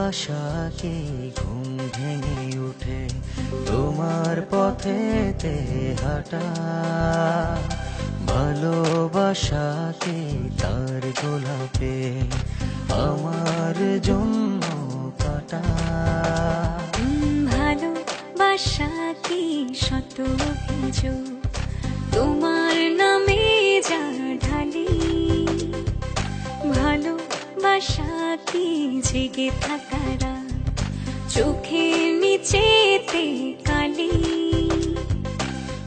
ভালোবাসাকে ঘুম ভেঙে উঠে তোমার পথেতে হাঁটা, ভালোবাসাকে তার গোলাপে আমার জন্য কাটা। ভালোবাসা কি শত অভিযোগ তোমার নামে যা ঢালি, ভালোবাসা কি জেগে থাকা রাত চোখের নিচেতে কালি,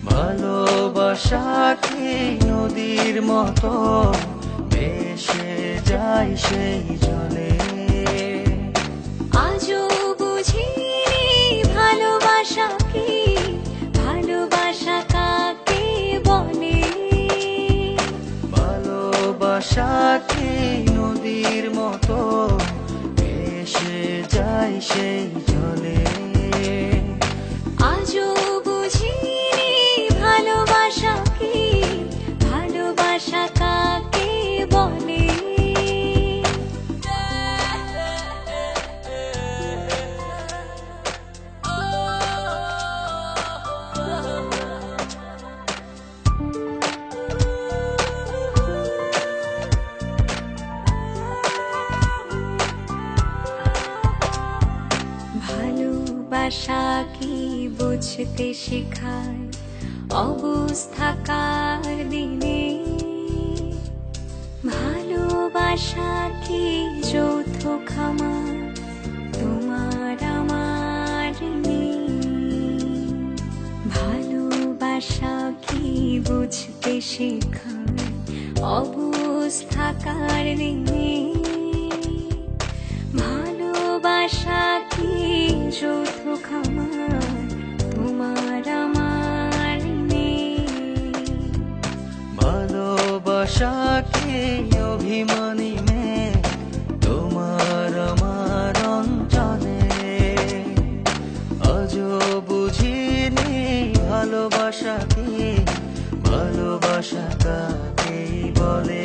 ভালোবাসাকে নদীর মতো ভেসে যায় সেই জলে। আজও বুঝিনি ভালোবাসা কি, ভালোবাসা কাকে বলে। ভালোবাসাকে নদীর মতো ভেসে যায় সেই জলে। আজও বুঝিনি ভালোবাসা কি, ভালোবাসা কাকে বলে। ভালোবাসা কি বুঝতে শেখায় অবস্থাকার দিনে, ভালোবাসা কি যৌথ খামার তোমার আমার নেই, ভালোবাসা কি বুঝতে শেখায় অবস্থাকার দিনে, ভালোবাসা কি যৌথ খামার তোমার আমার নেই। ভালোবাসাকে অভিমানী মেয়ে তোমার আমার অঞ্চলে, আজও বুঝিনি ভালোবাসা কি, ভালোবাসা কাকেই বলে।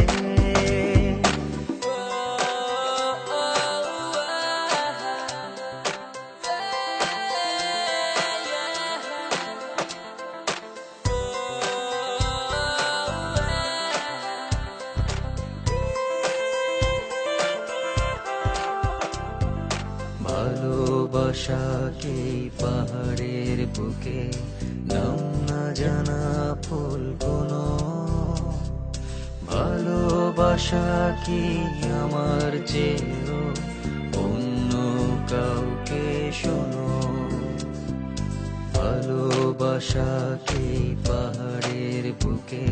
ভালোবাসাকে পাহাড়ের বুকে নাম না জানা ফুল কোনো, ভালোবাসা কি আমার চেয়েও অন্য কাউকে শোনো। ভালোবাসাকে পাহাড়ের বুকে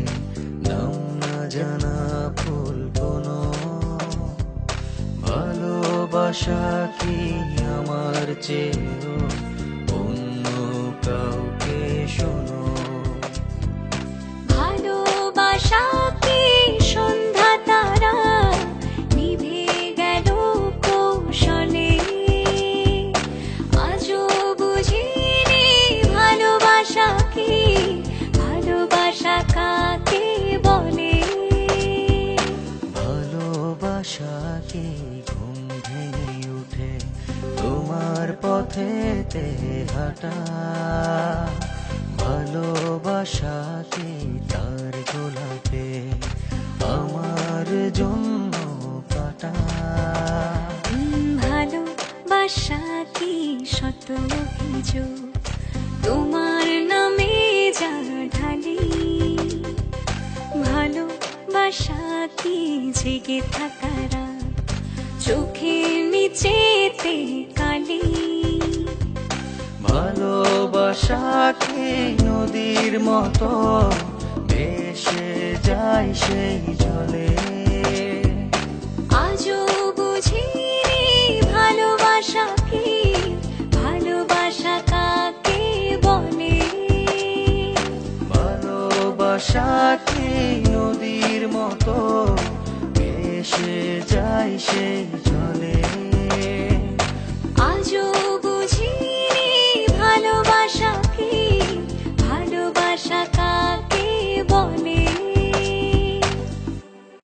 নাম না জানা ফুল কোনো, ভালোবাসা কি আমার চেয়েও অন্য কাউকে শোনো। ভালোবাসা কি সন্ধ্যা তারা নিভে গেল কৌশলে, আজও বুঝিনি ভালোবাসা কি, ভালোবাসা কাকে বলে। ভালোবাসাকে ঘুম ভেঙে উঠে তোমার পথেতে হাঁটা, ভালোবাসাকে তার গোলাপে আমার জন্য কাটা। ভালোবাসা কি শত অভিযোগ তোমার নামে যা ঢালি, ভালোবাসা কি জেগে থাকা রাত চোখের নিচেতে কালি, ভালোবাসাকে নদীর মতো ভেসে যায় সেই জলে। আজও বুঝিনি ভালোবাসা কি, ভালোবাসা কাকে বলে। ভালোবাসাকে নদীর মতো ভেসে যায় সেই